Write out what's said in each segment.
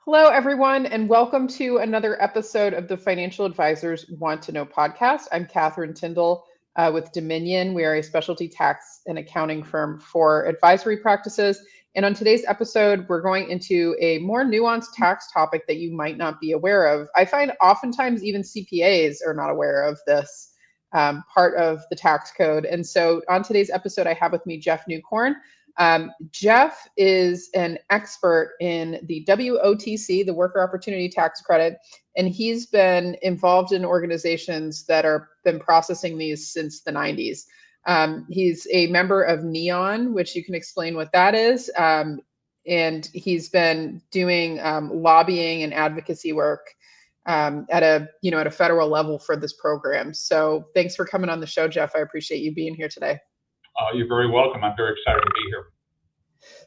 Hello, everyone, and welcome to another episode of the Financial Advisors Want to Know podcast. I'm Catherine Tindall with Dominion. We are a specialty tax and accounting firm for advisory practices. And on today's episode, we're going into a more nuanced tax topic that you might not be aware of. I find oftentimes even CPAs are not aware of this part of the tax code. And so on today's episode, I have with me Jeff Newcorn. Jeff is an expert in the WOTC, the Worker Opportunity Tax Credit, and he's been involved in organizations that are been processing these since the 90s. He's a member of NEON, which you can explain what that is, and he's been doing lobbying and advocacy work at a federal level for this program. So thanks for coming on the show, Jeff. I appreciate you being here today. You're very welcome. I'm very excited to be here.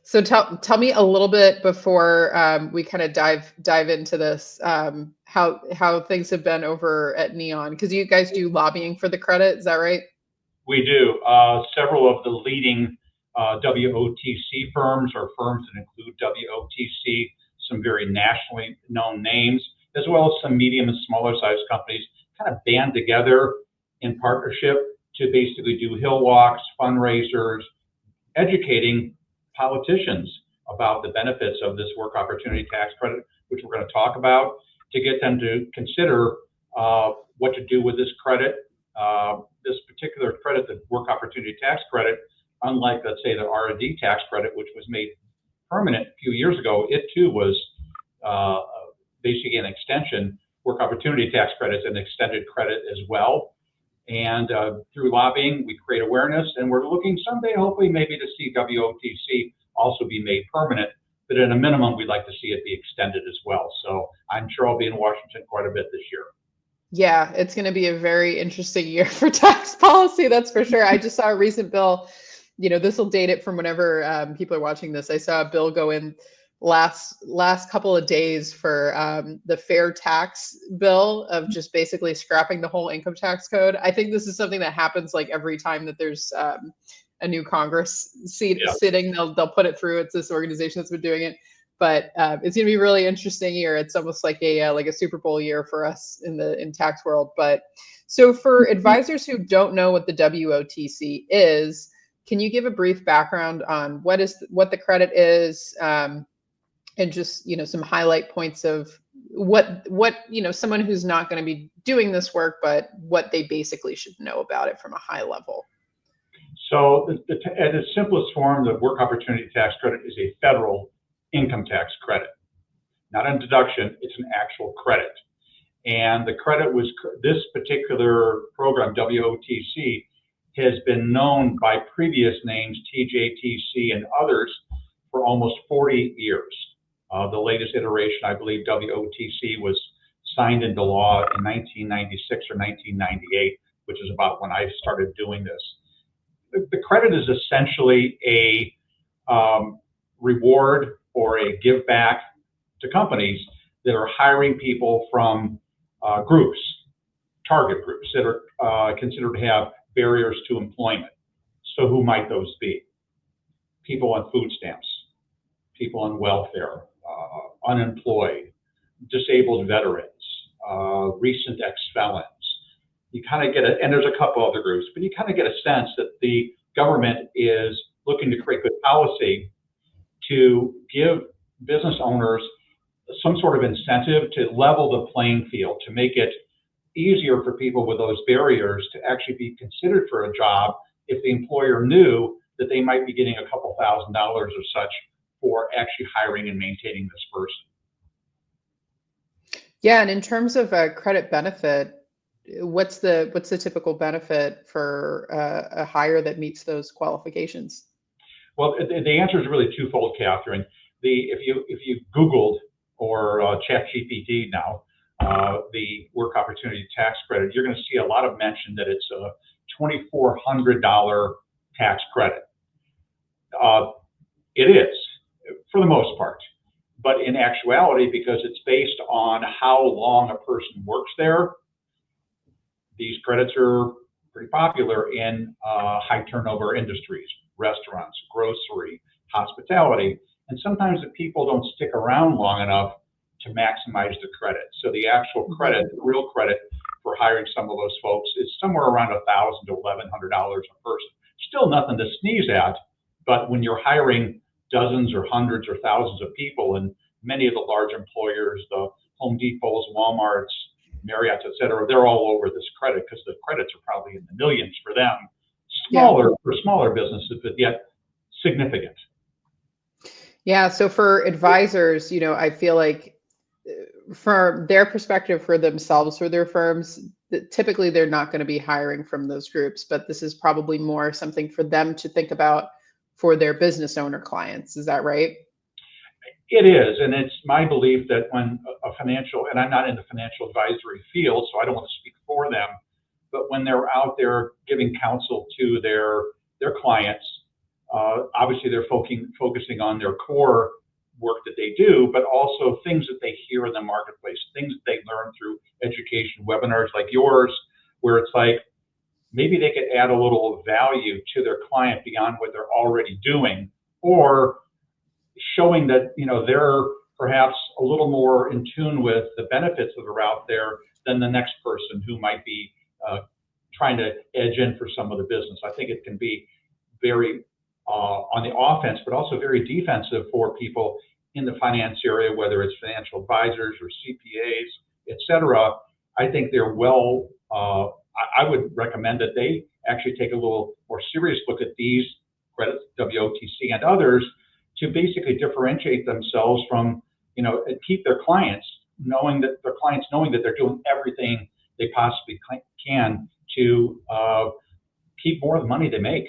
So tell me a little bit before we kind of dive into this, how things have been over at NEON, because you guys do lobbying for the credit, is that right? We do. Several of the leading WOTC firms or firms that include WOTC, some very nationally known names, as well as some medium and smaller sized companies kind of band together in partnership to basically do hill walks, fundraisers, educating politicians about the benefits of this work opportunity tax credit, which we're going to talk about, to get them to consider what to do with this credit. This particular credit, the work opportunity tax credit, unlike, let's say, the R&D tax credit, which was made permanent a few years ago, it too was basically an extension. Work opportunity tax credit is an extended credit as well. And through lobbying, we create awareness, and we're looking someday, hopefully, maybe to see WOTC also be made permanent. But at a minimum, we'd like to see it be extended as well. So I'm sure I'll be in Washington quite a bit this year. Yeah, it's going to be a very interesting year for tax policy, that's for sure. I just saw a recent bill, this will date it from whenever people are watching this. I saw a bill go in last couple of days for the fair tax bill of just basically scrapping the whole income tax code. I think this is something that happens like every time that there's a new Congress seat sitting, they'll put it through. It's this organization that's been doing it, but it's going to be a really interesting year. It's almost like a Super Bowl year for us in tax world. But so for advisors who don't know what the WOTC is, can you give a brief background on what the credit is? And just, some highlight points of what someone who's not going to be doing this work, but what they basically should know about it from a high level. So at its simplest form, the work opportunity tax credit is a federal income tax credit, not a deduction. It's an actual credit. And the credit this particular program, WOTC, has been known by previous names, TJTC and others, for almost 40 years. The latest iteration, I believe, WOTC was signed into law in 1996 or 1998, which is about when I started doing this. The credit is essentially a reward or a give back to companies that are hiring people from groups, target groups that are considered to have barriers to employment. So who might those be? People on food stamps, people on welfare, unemployed, disabled veterans, recent ex-felons. You kind of get and there's a couple other groups, but you kind of get a sense that the government is looking to create good policy to give business owners some sort of incentive to level the playing field, to make it easier for people with those barriers to actually be considered for a job if the employer knew that they might be getting a couple $1,000s or such for actually hiring and maintaining this person. Yeah, and in terms of a credit benefit, what's the typical benefit for a hire that meets those qualifications? Well, the answer is really twofold, Catherine. If you Googled or ChatGPT now the work opportunity tax credit, you're going to see a lot of mention that it's a $2,400 tax credit. It is, for the most part. But in actuality, because it's based on how long a person works there, these credits are pretty popular in high turnover industries, restaurants, grocery, hospitality. And sometimes if people don't stick around long enough, to maximize the credit. So the actual credit, the real credit for hiring some of those folks is somewhere around $1,000 to $1,100 a person. Still nothing to sneeze at, but when you're hiring dozens or hundreds or thousands of people, and many of the large employers, the Home Depots, Walmarts, Marriott's, et cetera, they're all over this credit because the credits are probably in the millions for them. Smaller for smaller businesses, but yet significant. Yeah. So for advisors, I feel like from their perspective for themselves, for their firms, typically they're not going to be hiring from those groups, but this is probably more something for them to think about for their business owner clients. Is that right? It is, and it's my belief that when a financial, and I'm not in the financial advisory field, so I don't want to speak for them, but when they're out there giving counsel to their clients, obviously they're focusing on their core work that they do, but also things that they hear in the marketplace, things that they learn through education webinars like yours, where it's like maybe they could add a little value to their client beyond what they're already doing, or showing that they're perhaps a little more in tune with the benefits that are out there than the next person who might be trying to edge in for some of the business. I think it can be very on the offense, but also very defensive for people in the finance area, whether it's financial advisors or CPAs, et cetera. I think they're I would recommend that they actually take a little more serious look at these credits, WOTC and others, to basically differentiate themselves from, and keep their clients knowing that they're doing everything they possibly can to keep more of the money they make.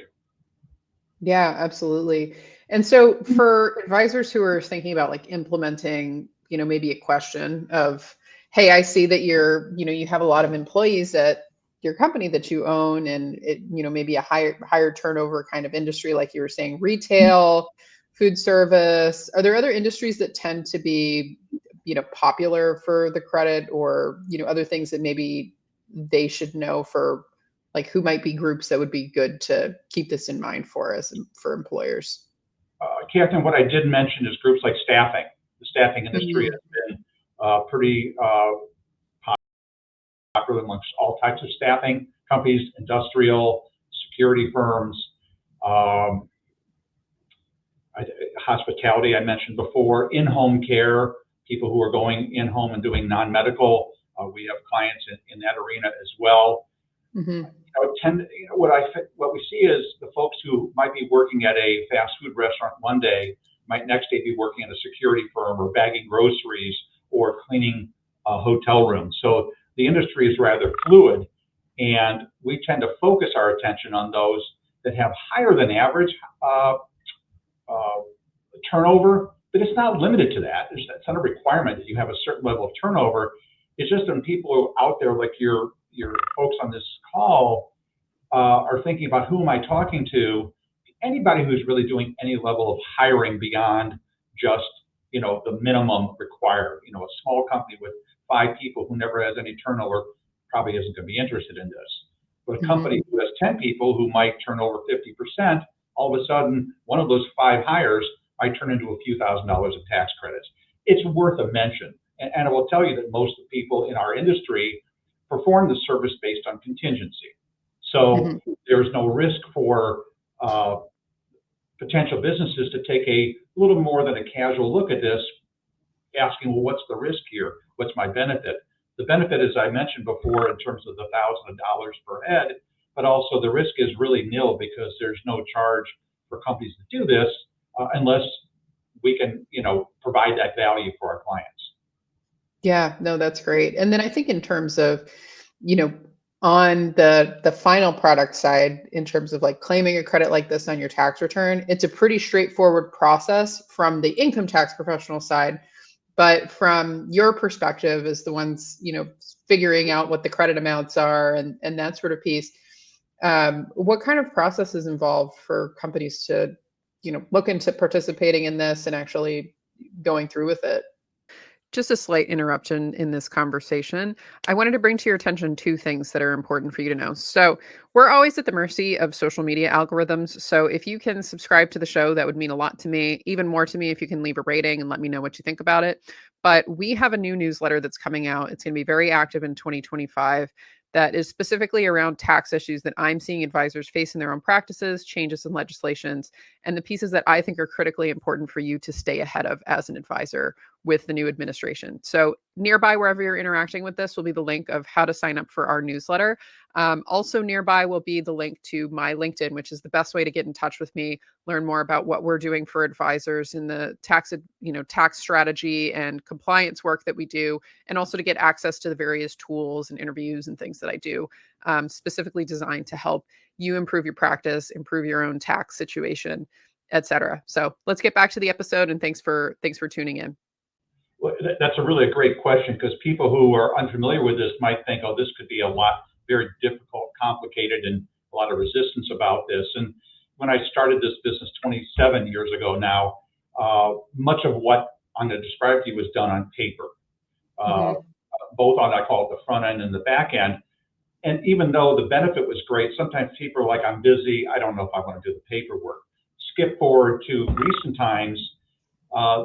Yeah, absolutely. And so for advisors who are thinking about like implementing, maybe a question of, hey, I see that you have a lot of employees at your company that you own, and it, maybe a higher turnover kind of industry, like you were saying, retail, food service. Are there other industries that tend to be, popular for the credit, or, other things that maybe they should know for, like, who might be groups that would be good to keep this in mind for us and for employers? Catherine, what I did mention is groups like staffing. The staffing industry has been pretty popular amongst all types of staffing companies, industrial, security firms, hospitality, I mentioned before, in-home care, people who are going in-home and doing non-medical. We have clients in that arena as well. Mm-hmm. What we see is the folks who might be working at a fast food restaurant one day might next day be working at a security firm or bagging groceries or cleaning hotel rooms. So the industry is rather fluid, and we tend to focus our attention on those that have higher than average turnover, but it's not limited to that. It's not a requirement that you have a certain level of turnover. It's just when people out there like your folks on this call are thinking about who am I talking to, anybody who's really doing any level of hiring beyond just the minimum required. A small company with 5 people who never has any turnover probably isn't going to be interested in this. But a company who has 10 people who might turn over 50%, all of a sudden one of those 5 hires might turn into a few $1,000s of tax credits. It's worth a mention. And I will tell you that most of the people in our industry perform the service based on contingency. So there's no risk for potential businesses to take a little more than a casual look at this, asking, well, what's the risk here? What's my benefit? The benefit, as I mentioned before, in terms of the $1,000 per head, but also the risk is really nil because there's no charge for companies to do this unless we can, provide that value for our clients. Yeah, no, that's great. And then I think in terms of, on the final product side, in terms of like claiming a credit like this on your tax return, it's a pretty straightforward process from the income tax professional side. But from your perspective as the ones, figuring out what the credit amounts are and that sort of piece, what kind of process is involved for companies to, look into participating in this and actually going through with it? Just a slight interruption in this conversation. I wanted to bring to your attention 2 things that are important for you to know. So we're always at the mercy of social media algorithms. So if you can subscribe to the show, that would mean a lot to me. Even more to me if you can leave a rating and let me know what you think about it. But we have a new newsletter that's coming out. It's going to be very active in 2025 that is specifically around tax issues that I'm seeing advisors face in their own practices, changes in legislations, and the pieces that I think are critically important for you to stay ahead of as an advisor with the new administration. So nearby, wherever you're interacting with this, will be the link of how to sign up for our newsletter. Also nearby will be the link to my LinkedIn, which is the best way to get in touch with me, learn more about what we're doing for advisors in the tax strategy and compliance work that we do, and also to get access to the various tools and interviews and things that I do, specifically designed to help you improve your practice, improve your own tax situation, etc. So let's get back to the episode, and thanks for tuning in. Well, that's a really great question, because people who are unfamiliar with this might think, oh, this could be a lot, very difficult, complicated, and a lot of resistance about this. And when I started this business 27 years ago now, much of what I'm going to describe to you was done on paper, both on, I call it the front end and the back end. And even though the benefit was great, sometimes people are like, I'm busy, I don't know if I want to do the paperwork. Skip forward to recent times.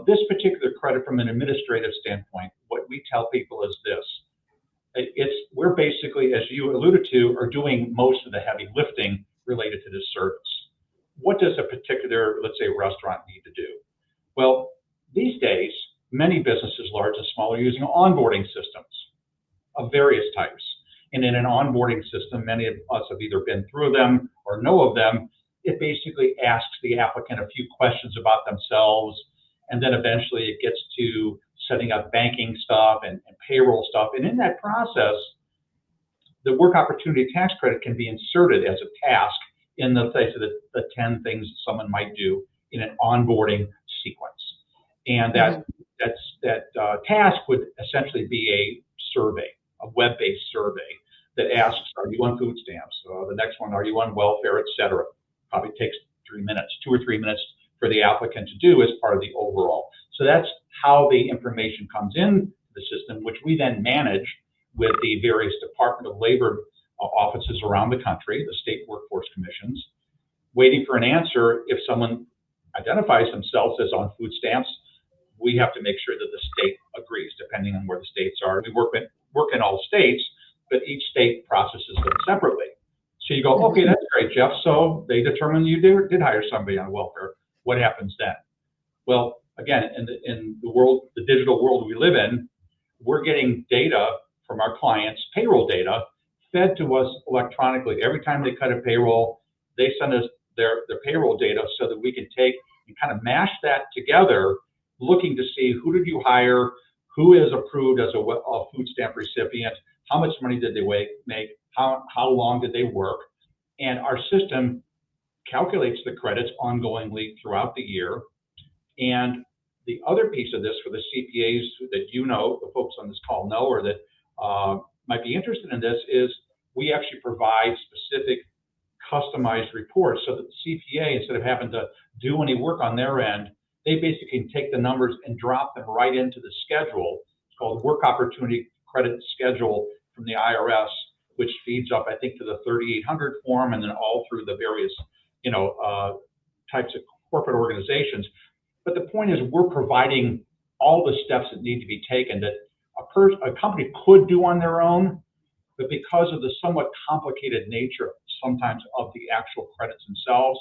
This particular credit, from an administrative standpoint, what we tell people is this. We're basically, as you alluded to, are doing most of the heavy lifting related to this service. What does a particular, let's say, restaurant need to do? Well, these days, many businesses, large and small, are using onboarding systems of various types. And in an onboarding system, many of us have either been through them or know of them. It basically asks the applicant a few questions about themselves, and then eventually it gets to setting up banking stuff and payroll stuff. And in that process, the work opportunity tax credit can be inserted as a task in the place of the 10 things that someone might do in an onboarding sequence. And that task would essentially be a survey, a web-based survey that asks, are you on food stamps? The next one, are you on welfare, et cetera? Probably takes 3 minutes, 2 or 3 minutes for the applicant to do as part of the overall. So that's how the information comes in the system, which we then manage with the various Department of Labor offices around the country, the state workforce commissions, waiting for an answer. If someone identifies themselves as on food stamps, we have to make sure that the state agrees, depending on where the states are. We work in all states, but each state processes them separately. So you go, okay, that's great, Jeff. So they determined you did hire somebody on welfare. What happens then? Well, again, in the world, the digital world we live in, we're getting data from our clients, payroll data, fed to us electronically. Every time they cut a payroll, they send us their payroll data so that we can take and kind of mash that together, looking to see who did you hire, who is approved as a food stamp recipient, how much money did they make, how long did they work, and our system calculates the credits ongoingly throughout the year. And the other piece of this for the CPAs that the folks on this call know, or that might be interested in this, is we actually provide specific customized reports so that the CPA, instead of having to do any work on their end, they basically can take the numbers and drop them right into the schedule. It's called Work Opportunity Credit Schedule from the IRS, which feeds up, I think, to the 3800 form, and then all through the various types of corporate organizations. But the point is, we're providing all the steps that need to be taken that a company could do on their own, but because of the somewhat complicated nature sometimes of the actual credits themselves,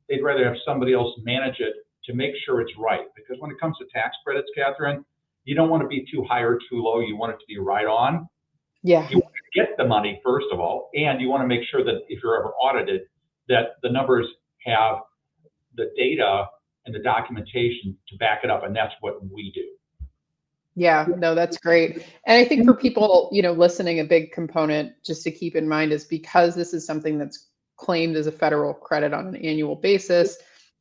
they'd rather have somebody else manage it to make sure it's right. Because when it comes to tax credits, Catherine, you don't want to be too high or too low. You want it to be right on. Yeah. You want to get the money, first of all, and you want to make sure that if you're ever audited, that the numbers have the data and the documentation to back it up, and that's what we do. Yeah, no, that's great. And I think for people, listening, a big component just to keep in mind is because this is something that's claimed as a federal credit on an annual basis,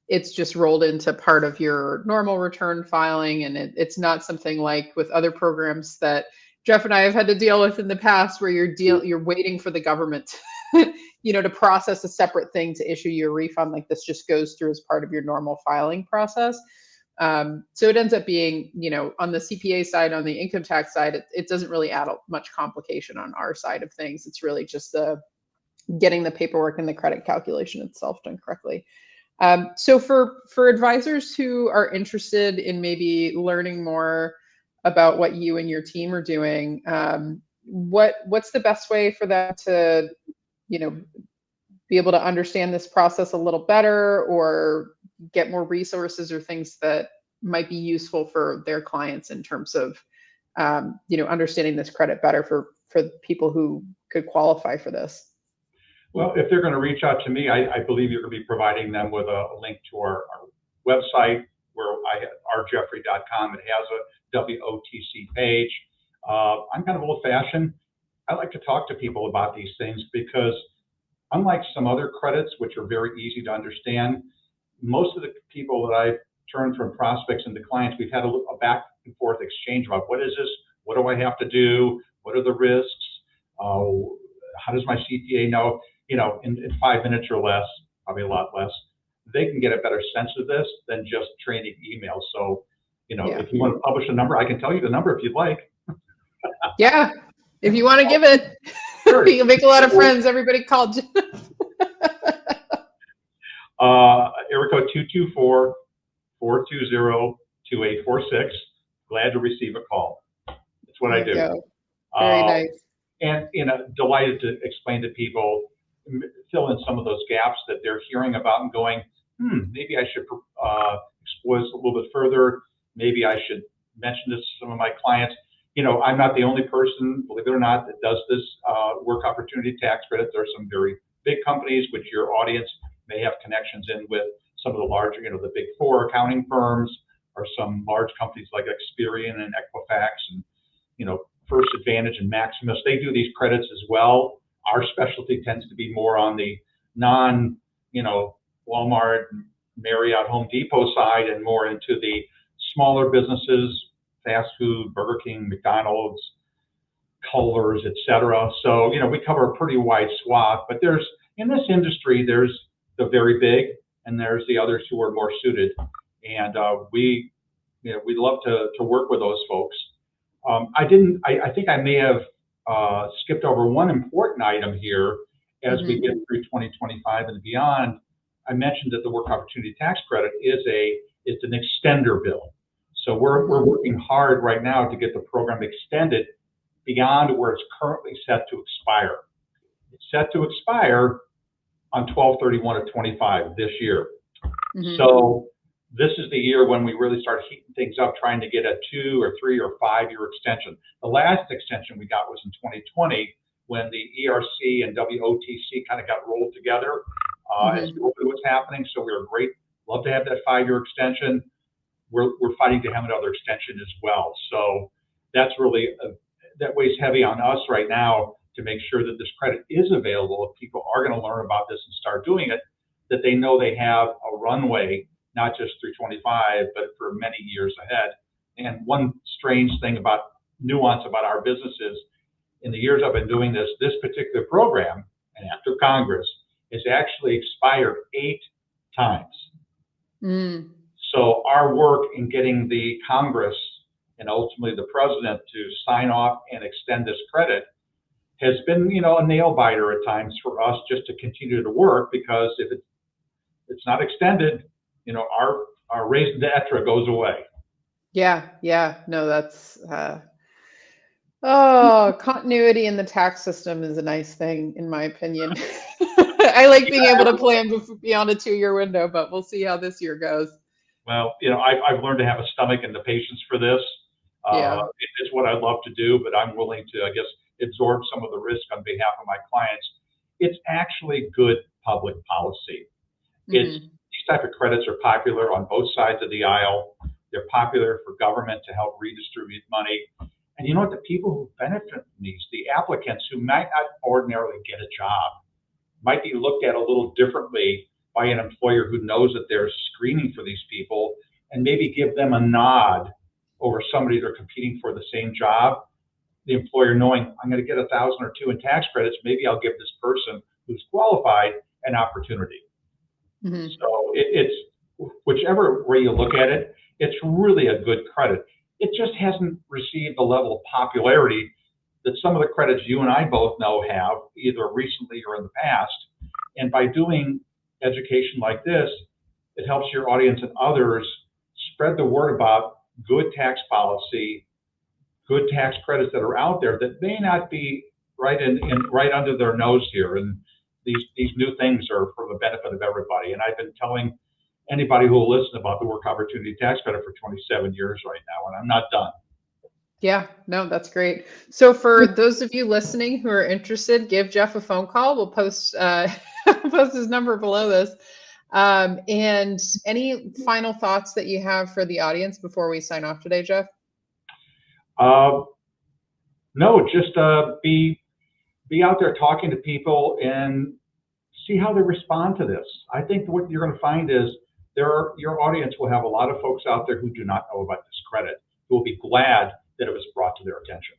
it's just rolled into part of your normal return filing. And it's not something like with other programs that Jeff and I have had to deal with in the past, where you're waiting for the government to process a separate thing to issue you a refund. Like, this just goes through as part of your normal filing process. So it ends up being, on the CPA side, on the income tax side, it doesn't really add much complication on our side of things. It's really just getting the paperwork and the credit calculation itself done correctly. So for advisors who are interested in maybe learning more about what you and your team are doing. What's the best way for them to, be able to understand this process a little better, or get more resources or things that might be useful for their clients in terms of, understanding this credit better for people who could qualify for this? Well, if they're going to reach out to me, I believe you're going to be providing them with a link to our website, where rjeffrey.com. It has a WOTC page. I'm kind of old-fashioned. I like to talk to people about these things because, unlike some other credits, which are very easy to understand, most of the people that I've turned from prospects into clients, we've had a back and forth exchange about what is this, what do I have to do, what are the risks, how does my CPA know? In 5 minutes or less, probably a lot less, they can get a better sense of this than just trading emails. So, if you want to publish a number, I can tell you the number if you'd like. Yeah, if you want to give it. Sure. You'll make a lot of friends. Everybody called you. Area code 224-420-2846. Glad to receive a call. That's what I do. Very nice. And delighted to explain to people, fill in some of those gaps that they're hearing about and going, maybe I should explore this a little bit further. Maybe I should mention this to some of my clients. I'm not the only person, believe it or not, that does this work opportunity tax credit. There are some very big companies, which your audience may have connections in with some of the larger, the big four accounting firms, or some large companies like Experian and Equifax and, First Advantage and Maximus. They do these credits as well. Our specialty tends to be more on the non, Walmart, Marriott, Home Depot side, and more into the smaller businesses, fast food, Burger King, McDonald's, Culver's, etc. So, we cover a pretty wide swath, but in this industry, there's the very big, and there's the others who are more suited. And we'd love to work with those folks. I think I may have skipped over one important item here as we get through 2025 and beyond. I mentioned that the Work Opportunity Tax Credit it's an extender bill. So we're working hard right now to get the program extended beyond where it's currently set to expire. It's set to expire on 12/31 of 25 this year. So this is the year when we really start heating things up, trying to get a 2 or 3 or 5 year extension. The last extension we got was in 2020, when the ERC and WOTC kind of got rolled together as COVID was happening. So we were great. Love to have that 5-year extension. We're fighting to have another extension as well. So that's really, that weighs heavy on us right now to make sure that this credit is available. If people are going to learn about this and start doing it, that they know they have a runway, not just through 25, but for many years ahead. And one strange thing nuance about our business is, in the years I've been doing this particular program, and after Congress, has actually expired 8 times. So our work in getting the Congress and ultimately the president to sign off and extend this credit has been, a nail biter at times for us, just to continue to work, because if it's not extended, our raison d'etre goes away. Yeah. No, that's continuity in the tax system is a nice thing, in my opinion. I like being able to plan beyond a 2-year window, but we'll see how this year goes. Well, I've learned to have a stomach and the patience for this. It's what I love to do, but I'm willing to, absorb some of the risk on behalf of my clients. It's actually good public policy. These type of credits are popular on both sides of the aisle. They're popular for government to help redistribute money. And you know what? The people who benefit from these, the applicants who might not ordinarily get a job, might be looked at a little differently by an employer who knows that they're screening for these people, and maybe give them a nod over somebody they're competing for the same job. The employer knowing, I'm going to get 1,000 or 2 in tax credits, maybe I'll give this person who's qualified an opportunity. So it's whichever way you look at it, it's really a good credit. It just hasn't received the level of popularity that some of the credits you and I both know have, either recently or in the past. And by doing education like this, it helps your audience and others spread the word about good tax policy good tax credits that are out there that may not be right right under their nose here. And these new things are for the benefit of everybody. And I've been telling anybody who will listen about the work opportunity tax credit for 27 years right now, and I'm not done. Yeah, no, that's great. So for those of you listening who are interested, give Jeff a phone call. We'll post post his number below this. And any final thoughts that you have for the audience before we sign off today, Jeff? No, just be out there talking to people and see how they respond to this. I think what you're going to find is your audience will have a lot of folks out there who do not know about this credit, who will be glad that it was brought to their attention.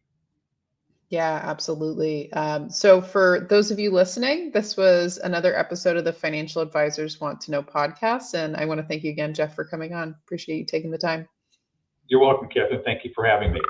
Yeah, absolutely. So for those of you listening, this was another episode of the Financial Advisors Want to Know podcast. And I want to thank you again, Jeff, for coming on. Appreciate you taking the time. You're welcome, Catherine. Thank you for having me.